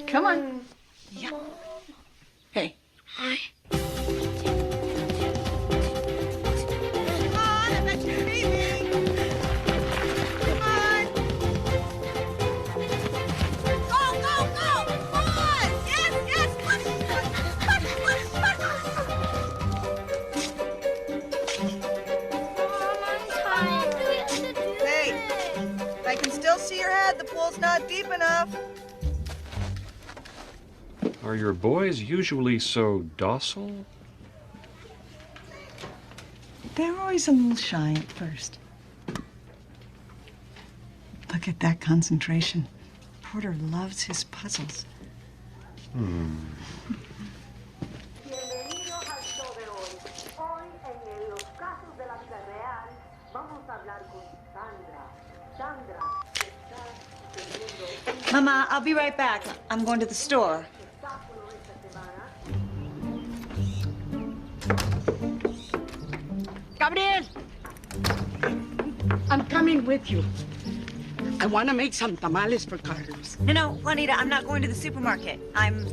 Come on. Yeah. Hey. Hi. Come on, I bet you're leaving. Come on. Go, go, go. Come on. Yes, yes. Push, push, push, push, push. Hey, I can still see your head. The pool's not deep enough. Are your boys usually so docile? They're always a little shy at first. Look at that concentration. Porter loves his puzzles. Bienvenidos al show de hoy. Hoy en los casos de la vida real vamos a hablar con Sandra. Sandra está teniendo Mama, I'll be right back. I'm going to the store. espectáculo esta semana. Gabriel! I'm coming with you. I want to make some tamales for Carlos. No, Juanita, I'm not going to the supermarket. I'm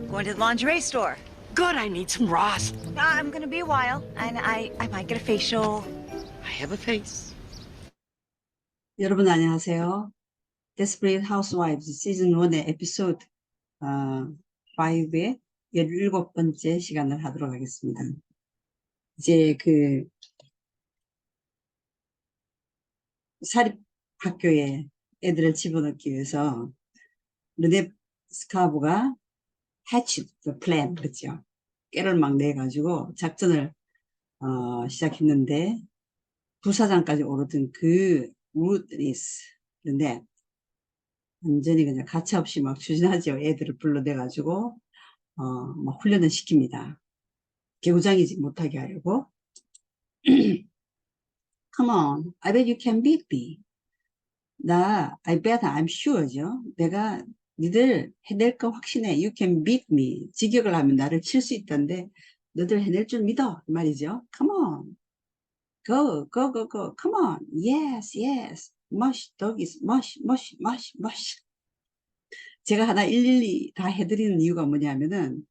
going to the lingerie store. Good, I need some Ross. I'm going to be a while, and I might get a facial. I have a face. 여러분 안녕하세요. Desperate Housewives 시즌 1의 에피소드 5의 17번째 시간을 하도록 하겠습니다. 이제 그 사립학교에 애들을 집어넣기 위해서 르네 스카브가 hatched the plan, 그렇죠? 깨를 막 내가지고 작전을 시작했는데 부사장까지 오르던 그 루트니스인데 완전히 그냥 가차없이 막 추진하죠. 애들을 불러내가지고 막 훈련을 시킵니다. 개구장이지 못하게 하려고. Come on, I bet you can beat me. I bet, I'm sure죠. 내가 니들 해낼 거 확신해. You can beat me. 직역을 하면 나를 칠 수 있다는데 너들 해낼 줄 믿어. 이 말이죠. Come on. Go, go, go, go. Come on. Yes, yes. Mush, doggies. Mush, mush, mush, mush. 제가 하나 일일이 다 해드리는 이유가 뭐냐면은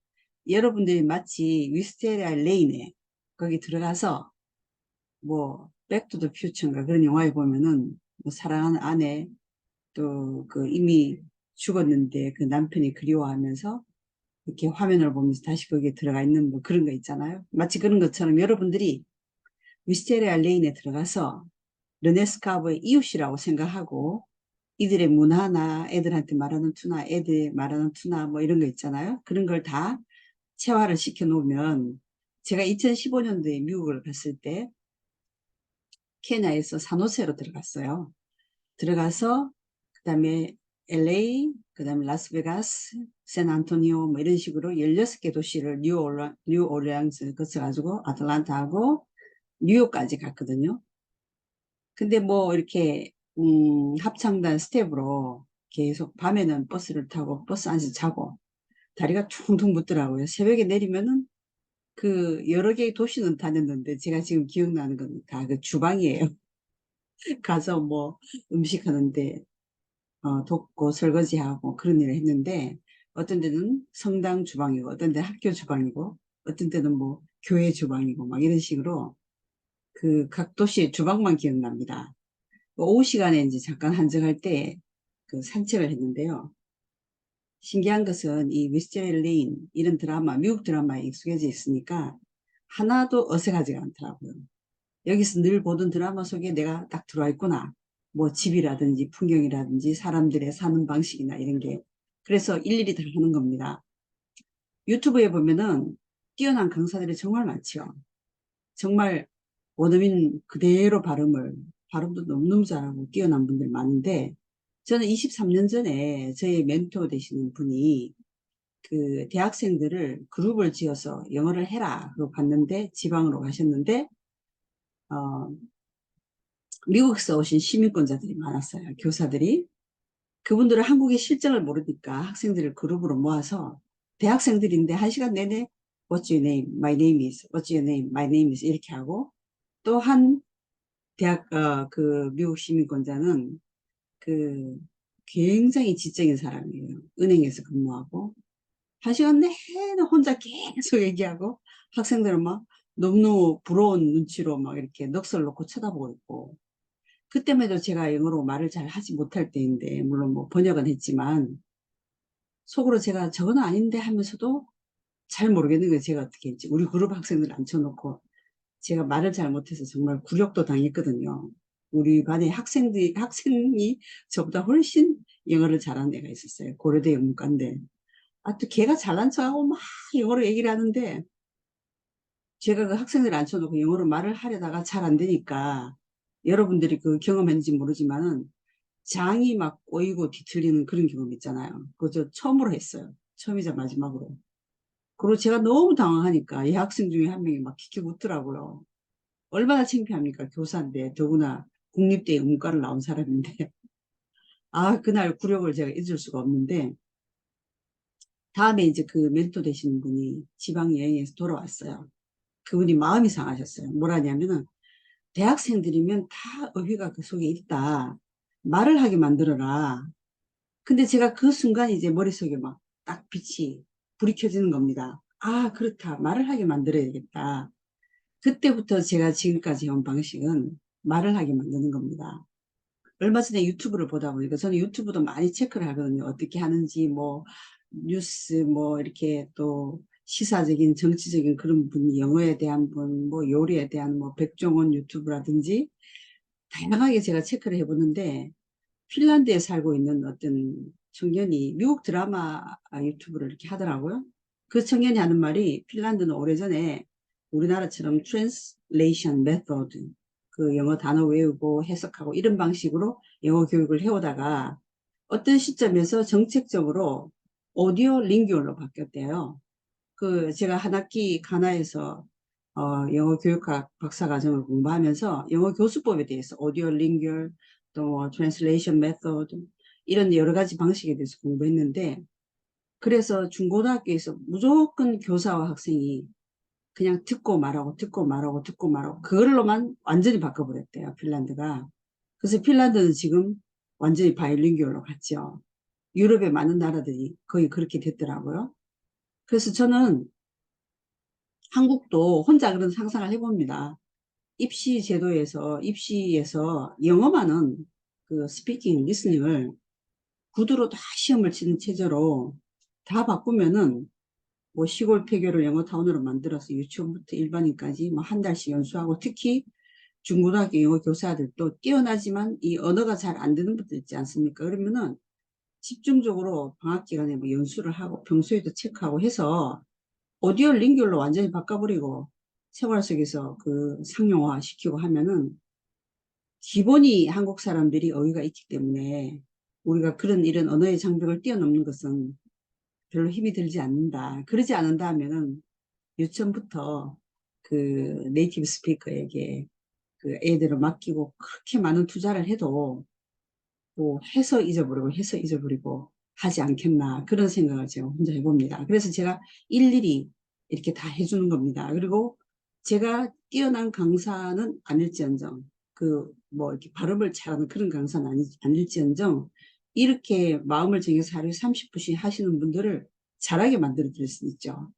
여러분들이 마치 위스테리아 레인에 거기 들어가서 뭐 백투 더 퓨처인가 그런 영화에 보면은 뭐 사랑하는 아내 또 그 이미 죽었는데 그 남편이 그리워하면서 이렇게 화면을 보면서 다시 거기에 들어가 있는 뭐 그런 거 있잖아요. 마치 그런 것처럼 여러분들이 위스테리아 레인에 들어가서 르네스카브의 이웃이라고 생각하고 이들의 문화나 애들한테 말하는 투나 애들 말하는 투나 뭐 이런 거 있잖아요. 그런 걸 다 체화를 시켜 놓으면 제가 2015년도에 미국을 갔을 때 케냐에서 산호세로 들어갔어요. 들어가서 그 다음에 LA, 그 다음에 라스베가스, 샌안토니오 뭐 이런 식으로 16개 도시를 뉴올리언스 거쳐가지고 아틀란타하고 뉴욕까지 갔거든요. 근데 뭐 이렇게 합창단 스텝으로 계속 밤에는 버스를 타고 버스 안에서 자고 다리가 퉁퉁 붓더라고요. 새벽에 내리면은 그 여러 개의 도시는 다녔는데 제가 지금 기억나는 건 다 그 주방이에요. 가서 뭐 음식 하는데 돕고 설거지하고 그런 일을 했는데 어떤 데는 성당 주방이고 어떤 데 학교 주방이고 어떤 때는 뭐 교회 주방이고 막 이런 식으로 그 각 도시의 주방만 기억납니다. 오후 시간에 이제 잠깐 한적할 때 그 산책을 했는데요. 신기한 것은 이 위스테리아 레인 이런 드라마, 미국 드라마에 익숙해져 있으니까 하나도 어색하지가 않더라고요. 여기서 늘 보던 드라마 속에 내가 딱 들어와 있구나. 뭐 집이라든지 풍경이라든지 사람들의 사는 방식이나 이런 게. 그래서 일일이 다 하는 겁니다. 유튜브에 보면은 뛰어난 강사들이 정말 많죠. 정말 원어민 그대로 발음도 너무너무 잘하고 뛰어난 분들 많은데 저는 23년 전에 저희 멘토 되시는 분이 그 대학생들을 그룹을 지어서 영어를 해라 그러고 갔는데 지방으로 가셨는데 미국에서 오신 시민권자들이 많았어요. 교사들이. 그분들은 한국의 실정을 모르니까 학생들을 그룹으로 모아서 대학생들인데 1시간 내내 What's your name? My name is. What's your name? My name is. 이렇게 하고 또 한 대학 그 미국 시민권자는 그 굉장히 지적인 사람이에요. 은행에서 근무하고 1시간 내내 혼자 계속 얘기하고 학생들은 막 너무너무 부러운 눈치로 막 이렇게 넋을 놓고 쳐다보고 있고 그때만 해도 제가 영어로 말을 잘 하지 못할 때인데 물론 뭐 번역은 했지만 속으로 제가 저건 아닌데 하면서도 잘 모르겠는 거예요. 제가 어떻게 했지. 우리 그룹 학생들 앉혀놓고 제가 말을 잘 못해서 정말 굴욕도 당했거든요. 우리 반에 학생이 저보다 훨씬 영어를 잘하는 애가 있었어요. 고려대 영문과인데. 아, 또 걔가 잘난 척하고 막 영어로 얘기를 하는데 제가 그 학생들 앉혀놓고 영어로 말을 하려다가 잘 안 되니까 여러분들이 그 경험했는지 모르지만은 장이 막 꼬이고 뒤틀리는 그런 경험 있잖아요. 그거 저 처음으로 했어요. 처음이자 마지막으로. 그리고 제가 너무 당황하니까 이 학생 중에 한 명이 막 킥킥 웃더라고요. 얼마나 창피합니까? 교사인데 더구나 국립대 영문과를 나온 사람인데 아 그날 굴욕을 제가 잊을 수가 없는데 다음에 이제 그 멘토 되시는 분이 지방 여행에서 돌아왔어요. 그분이 마음이 상하셨어요. 뭐라냐면은 대학생들이면 다 어휘가 그 속에 있다. 말을 하게 만들어라. 근데 제가 그 순간 이제 머릿속에 막 딱 불이 켜지는 겁니다. 아, 그렇다. 말을 하게 만들어야겠다. 그때부터 제가 지금까지 해온 방식은 말을 하게 만드는 겁니다. 얼마 전에 유튜브를 보다 보니까 저는 유튜브도 많이 체크를 하거든요. 어떻게 하는지 뭐 뉴스 뭐 이렇게 또 시사적인 정치적인 그런 분 영어에 대한 분 뭐 요리에 대한 뭐 백종원 유튜브라든지 다양하게 제가 체크를 해보는데 핀란드에 살고 있는 어떤 청년이 미국 드라마 유튜브를 이렇게 하더라고요. 그 청년이 하는 말이 핀란드는 오래전에 우리나라처럼 translation method 그 영어 단어 외우고 해석하고 이런 방식으로 영어 교육을 해오다가 어떤 시점에서 정책적으로 오디오 링규얼로 바뀌었대요. 그 제가 한 학기 가나에서 영어 교육학 박사과정을 공부하면서 영어 교수법에 대해서 오디오 링규얼 또 트랜슬레이션 메소드 이런 여러 가지 방식에 대해서 공부했는데 그래서 중고등학교에서 무조건 교사와 학생이 그냥 듣고 말하고 듣고 말하고 듣고 말하고 그걸로만 완전히 바꿔버렸대요. 핀란드가. 그래서 핀란드는 지금 완전히 바이링구얼로 갔죠. 유럽의 많은 나라들이 거의 그렇게 됐더라고요. 그래서 저는 한국도 혼자 그런 상상을 해봅니다. 입시에서 영어만은 그 스피킹, 리스닝을 구두로 다 시험을 치는 체제로 다 바꾸면은 뭐 시골 폐교를 영어타운으로 만들어서 유치원부터 일반인까지 뭐 한 달씩 연수하고 특히 중고등학교 영어 교사들도 뛰어나지만 이 언어가 잘 안 되는 분들 있지 않습니까? 그러면은 집중적으로 방학 기간에 뭐 연수를 하고 평소에도 체크하고 해서 오디오 링귤로 완전히 바꿔버리고 생활 속에서 그 상용화 시키고 하면은 기본이 한국 사람들이 어휘가 있기 때문에 우리가 그런 이런 언어의 장벽을 뛰어넘는 것은 별로 힘이 들지 않는다. 그러지 않는다 하면은 유치원부터 그 네이티브 스피커에게 그 애들을 맡기고 그렇게 많은 투자를 해도 뭐 해서 잊어버리고 하지 않겠나 그런 생각을 제가 혼자 해봅니다. 그래서 제가 일일이 이렇게 다 해주는 겁니다. 그리고 제가 뛰어난 강사는 아닐지언정 그 뭐 이렇게 발음을 잘하는 그런 강사는 아닐지언정 이렇게 마음을 정해서 하루에 30분씩 하시는 분들을 잘하게 만들어 드릴 수 있죠.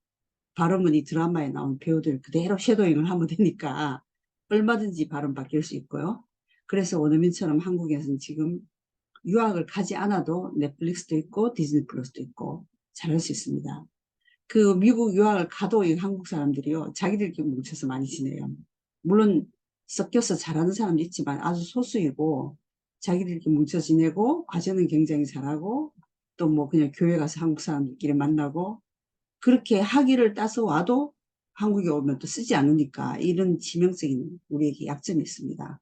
발음은 이 드라마에 나온 배우들 그대로 쉐도잉을 하면 되니까 얼마든지 발음 바뀔 수 있고요. 그래서 원어민처럼 한국에서는 지금 유학을 가지 않아도 넷플릭스도 있고 디즈니 플러스도 있고 잘할 수 있습니다. 그 미국 유학을 가도 이 한국 사람들이요 자기들끼리 뭉쳐서 많이 지내요. 물론 섞여서 잘하는 사람도 있지만 아주 소수이고 자기들끼리 뭉쳐 지내고 과제는 굉장히 잘하고 또 뭐 그냥 교회 가서 한국 사람들끼리 만나고 그렇게 학위를 따서 와도 한국에 오면 또 쓰지 않으니까 이런 치명적인 우리에게 약점이 있습니다.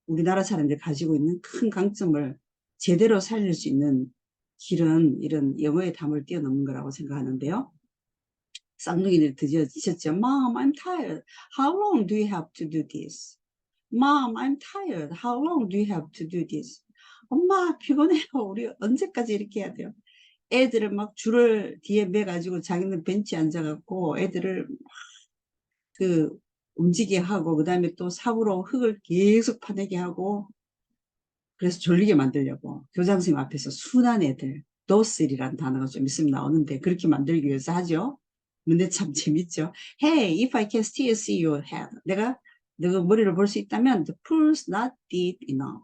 우리나라 사람들이 가지고 있는 큰 강점을 제대로 살릴 수 있는 길은 이런 영어의 담을 뛰어넘는 거라고 생각하는데요. 쌍둥이들 드디어 지쳤죠. Mom, I'm tired. How long do you have to do this? Mom, I'm tired. How long do you have to do this? 엄마 피곤해요. 우리 언제까지 이렇게 해야 돼요? 애들을 막 줄을 뒤에 매가지고 자기는 벤치에 앉아갖고 애들을 그 움직이게 하고 그 다음에 또 삽으로 흙을 계속 파내게 하고 그래서 졸리게 만들려고 교장 선생님 앞에서 순한 애들, docil이라는 단어가 좀 있으면 나오는데 그렇게 만들기 위해서 하죠. 근데 참 재밌죠. Hey, if I can still see your head. 내가 너가 머리를 볼 수 있다면 the pool's not deep enough.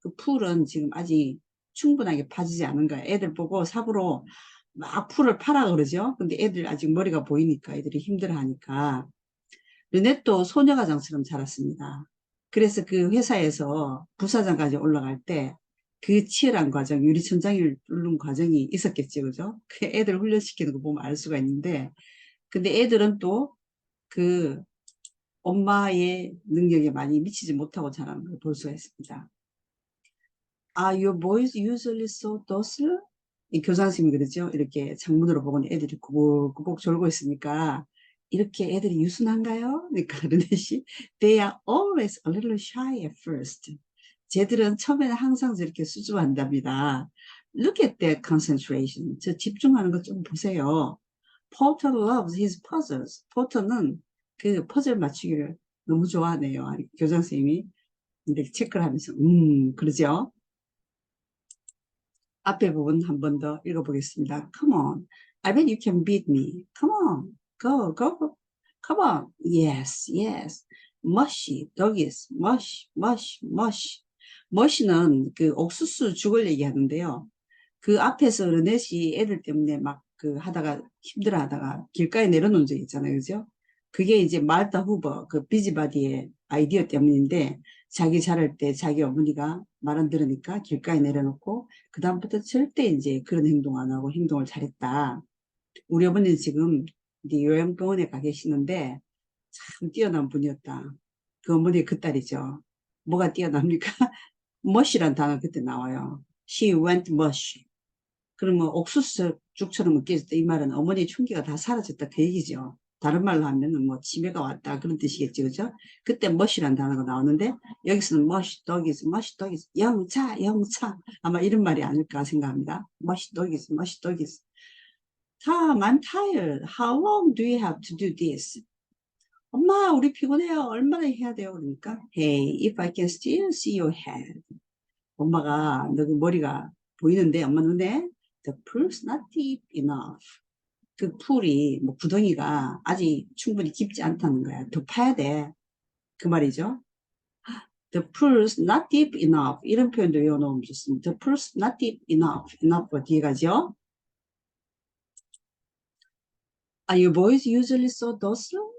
그 풀은 지금 아직 충분하게 파지지 않은 거야. 애들 보고 삽으로 막 풀을 파라 그러죠. 근데 애들 아직 머리가 보이니까 애들이 힘들어하니까. 르넷도 소녀가장처럼 자랐습니다. 그래서 그 회사에서 부사장까지 올라갈 때 그 치열한 과정, 유리천장을 뚫는 과정이 있었겠죠, 그죠? 그 애들 훈련시키는 거 보면 알 수가 있는데, 근데 애들은 또 그 엄마의 능력에 많이 미치지 못하고 자라는 걸 볼 수가 있습니다. Are your boys usually so docile? 이 교장 선생님이 그러죠. 이렇게 창문으로 보고는 애들이 구복구복 졸고 있으니까 이렇게 애들이 유순한가요? 그러니까 르넷이 They are always a little shy at first. 쟤들은 처음에는 항상 저렇게 수줍어한답니다. Look at their concentration. 저 집중하는 것 좀 보세요. Porter loves his puzzles. 포터는 그 퍼즐 맞추기를 너무 좋아하네요. 교장 선생님이 근데 체크를 하면서 그러죠. 앞에 부분 한 번 더 읽어보겠습니다. Come on. I bet you can beat me. Come on. Go, go. Come on. Yes, yes. Mushy, doggies. Mush, mush, mush. mush는 그 옥수수 죽을 얘기하는데요. 그 앞에서 르넷이 애들 때문에 막 그 하다가 힘들어 하다가 길가에 내려놓은 적 있잖아요. 그죠? 그게 이제 말타 후버, 그 비지바디의 아이디어 때문인데 자기 자랄 때 자기 어머니가 말 안 들으니까 길가에 내려놓고 그다음부터 절대 이제 그런 행동 안 하고 행동을 잘했다. 우리 어머니는 지금 이제 요양병원에 가 계시는데 참 뛰어난 분이었다. 그 어머니의 그 딸이죠. 뭐가 뛰어납니까? mush란 단어 그때 나와요. She went mush. 그러면 옥수수 죽처럼 으깨졌다. 이 말은 어머니의 충기가 다 사라졌다. 그 얘기죠. 다른 말로 하면은 뭐 치매가 왔다 그런 뜻이겠지, 그죠? 그때 mush란 단어가 나오는데 여기서는 mush doggies, mush doggies, 영차, 영차 아마 이런 말이 아닐까 생각합니다. mush doggies, mush doggies. Tom, I'm tired. How long do you have to do this? 엄마, 우리 피곤해요. 얼마나 해야 돼요? 그러니까 Hey, if I can still see your head. 엄마가 너 머리가 보이는데 엄마 눈에 The pool's not deep enough. 그 풀이 뭐 구덩이가 아직 충분히 깊지 않다는 거야. 더 파야 돼. 그 말이죠. The pool's not deep enough. 이런 표현도 외워놓으면 좋습니다. The pool's not deep enough. enough 뒤에 가죠. Are your boys usually so docile?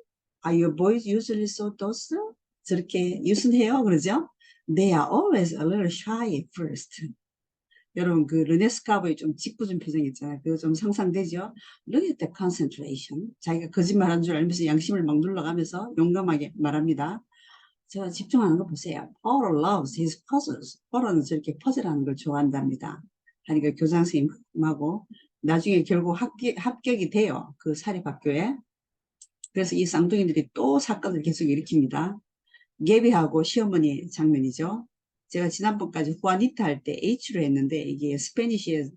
Are your boys usually so docile? 저렇게 유순해요, 그러죠? They are always a little shy at first. 여러분 그 르네스카브의 좀 짓궂은 표정 있잖아요. 그거 좀 상상되죠? Look at the concentration. 자기가 거짓말한 줄 알면서 양심을 막 눌러가면서 용감하게 말합니다. 저 집중하는 거 보세요. Paul loves his puzzles. Paul은 저렇게 퍼즐하는 걸 좋아한답니다. 하니까 교장 선생님하고 나중에 결국 합격이 돼요. 그 사립학교에. 그래서 이 쌍둥이들이 또 사건을 계속 일으킵니다. 게비하고 시어머니 장면이죠. 제가 지난번까지 후아니타 할 때 H로 했는데 이게 스페니쉬에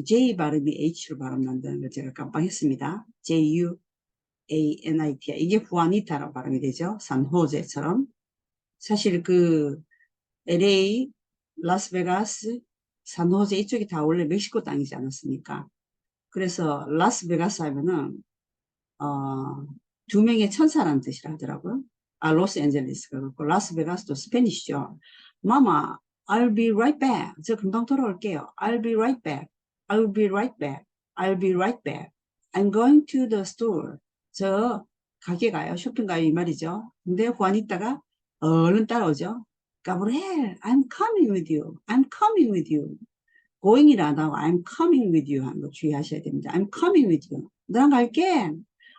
J 발음이 H로 발음난다는 걸 제가 깜빡했습니다. J-U-A-N-I-T 이게 후아니타라고 발음이 되죠. 산호제처럼. 사실 그 LA, 라스베가스, 산호제 이쪽이 다 원래 멕시코 땅이지 않았습니까? 그래서 라스베가스 하면은 두 명의 천사라는 뜻이라 하더라고요. 로스앤젤레스가 그렇고 라스베가스도 스페니쉬죠. Mama, I'll be right back. 저 금방 돌아올게요. I'll be right back. I'll be right back. I'll be right back. I'm going to the store. 저 가게 가요. 쇼핑 가요. 이 말이죠. 근데 후아니타가 얼른 따라오죠. 가브리엘, I'm coming with you. I'm coming with you. going이라 안 하고 I'm coming with you 하는 거 주의하셔야 됩니다. I'm coming with you. 너랑 갈게.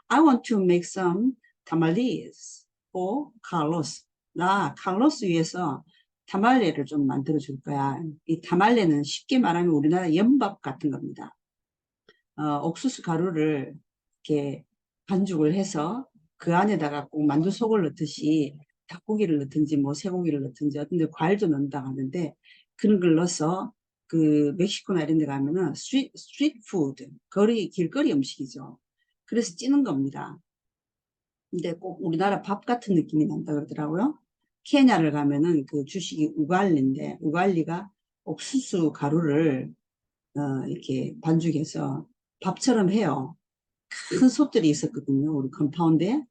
I want to make some tamales for Carlos. 나 칼로스 위해서 타말레를 좀 만들어 줄 거야. 이 타말레는 쉽게 말하면 우리나라 연밥 같은 겁니다. 옥수수 가루를 이렇게 반죽을 해서 그 안에다가 꼭 만두 속을 넣듯이 닭고기를 넣든지 뭐 쇠고기를 넣든지 어떤 데 과일도 넣는다고 하는데 그런 걸 넣어서 그 멕시코나 이런 데 가면은 스트리트 푸드, 길거리 음식이죠. 그래서 찌는 겁니다. 근데 꼭 우리나라 밥 같은 느낌이 난다 그러더라고요. 케냐를 가면은 그 주식이 우갈리인데 우갈리가 옥수수 가루를 이렇게 반죽해서 밥처럼 해요. 큰 솥들이 있었거든요. 우리 컴파운드에.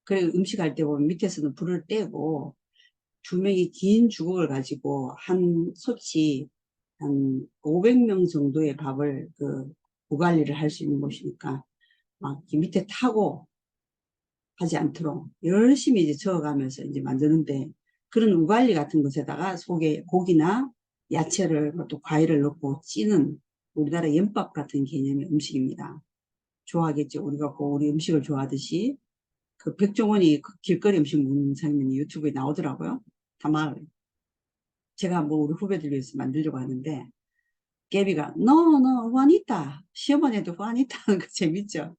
그래 음식할 때 보면 밑에서는 불을 떼고 두 명이 긴 주걱을 가지고 한 솥이 한 500명 정도의 밥을 우갈리를 할 수 있는 곳이니까 막 밑에 타고 하지 않도록 열심히 이제 저어가면서 이제 만드는데 그런 우갈리 같은 것에다가 속에 고기나 야채를 또 과일을 넣고 찌는 우리나라 연밥 같은 개념의 음식입니다. 좋아하겠죠. 우리가 꼭 우리 음식을 좋아하듯이 그 백종원이 그 길거리 음식 먹는 장면이 유튜브에 나오더라고요. 다말 제가 한번 우리 후배들 위해서 만들려고 하는데 깨비가 No, no, 후아니타. 시어머니한테 후아니타 하는 거 재밌죠.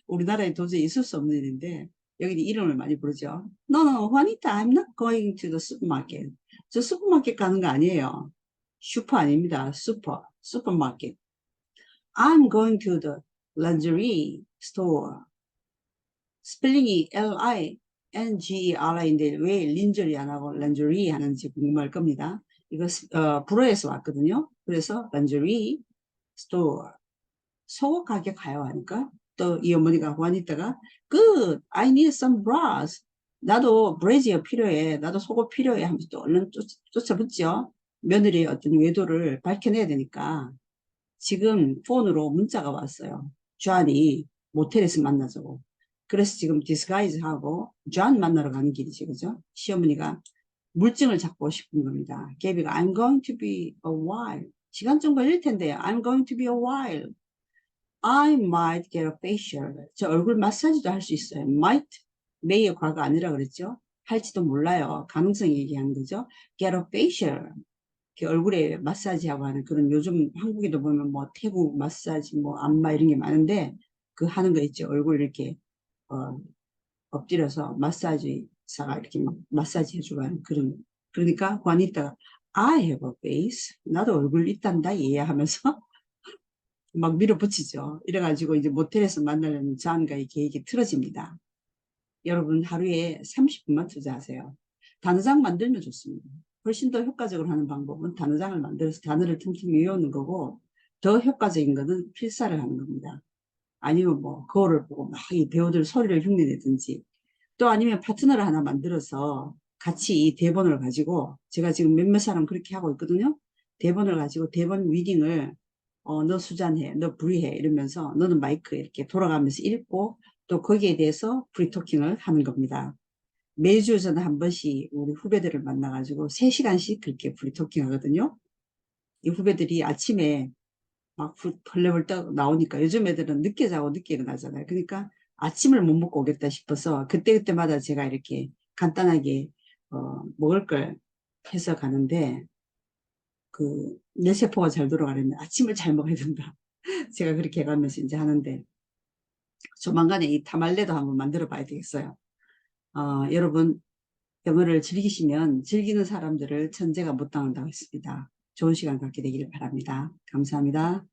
우리나라에 도저히 있을 수 없는 일인데 여기는 이름을 많이 부르죠. No, no, Juanita, I'm not going to the supermarket. 저 슈퍼마켓 가는 거 아니에요. 슈퍼 아닙니다. 슈퍼마켓. I'm going to the lingerie store. 스펠링이 L-I-N-G-E-R-I인데 왜 lingerie 안 하고 lingerie 하는지 궁금할 겁니다. 이거 불어에서 왔거든요. 그래서 lingerie store. 속옷 가게 가요 하니까 또 이 어머니가 후아니타가 Good, I need some bras. 나도 브래지어 필요해. 나도 속옷 필요해 하면서 또 얼른 쫓아붙죠. 며느리의 어떤 외도를 밝혀내야 되니까 지금 폰으로 문자가 왔어요. 존이 모텔에서 만나자고. 그래서 지금 디스가이즈 하고 존 만나러 가는 길이지, 그죠? 시어머니가 물증을 잡고 싶은 겁니다. 게비가 I'm going to be a while. 시간 좀 걸릴 텐데요. I'm going to be a while. I might get a facial. 저 얼굴 마사지도 할 수 있어요. might, may의 과거 아니라 그랬죠. 할지도 몰라요. 가능성 얘기하는 거죠. get a facial. 얼굴에 마사지하고 하는 그런 요즘 한국에도 보면 뭐 태국 마사지, 뭐 안마 이런 게 많은데 그 하는 거 있죠. 얼굴 이렇게 엎드려서 마사지사가 이렇게 막 마사지 해주고 하는 그런. 그러니까 관이다가 I have a face. 나도 얼굴 있단다 이해하면서 막 밀어붙이죠. 이래가지고 이제 모텔에서 만나려는 존과의 계획이 틀어집니다. 여러분 하루에 30분만 투자하세요. 단어장 만들면 좋습니다. 훨씬 더 효과적으로 하는 방법은 단어장을 만들어서 단어를 틈틈이 외우는 거고 더 효과적인 것은 필사를 하는 겁니다. 아니면 뭐 거울을 보고 막 이 배우들 소리를 흉내내든지 또 아니면 파트너를 하나 만들어서 같이 이 대본을 가지고 제가 지금 몇몇 사람 그렇게 하고 있거든요. 대본을 가지고 대본 리딩을 너 수잔해, 너 브리해 이러면서 너는 마이크 이렇게 돌아가면서 읽고 또 거기에 대해서 프리토킹을 하는 겁니다. 매주 저는 한 번씩 우리 후배들을 만나가지고 3시간씩 그렇게 프리토킹 하거든요. 이 후배들이 아침에 막 펄레벌떡 나오니까 요즘 애들은 늦게 자고 늦게 일어나잖아요. 그러니까 아침을 못 먹고 오겠다 싶어서 그때그때마다 제가 이렇게 간단하게 먹을 걸 해서 가는데 그 뇌세포가 잘 돌아가려면 아침을 잘 먹어야 된다. 제가 그렇게 해가면서 이제 하는데 조만간에 이 타말레도 한번 만들어 봐야 되겠어요. 여러분 영어를 즐기시면 즐기는 사람들을 천재가 못 당한다고 했습니다. 좋은 시간 갖게 되기를 바랍니다. 감사합니다.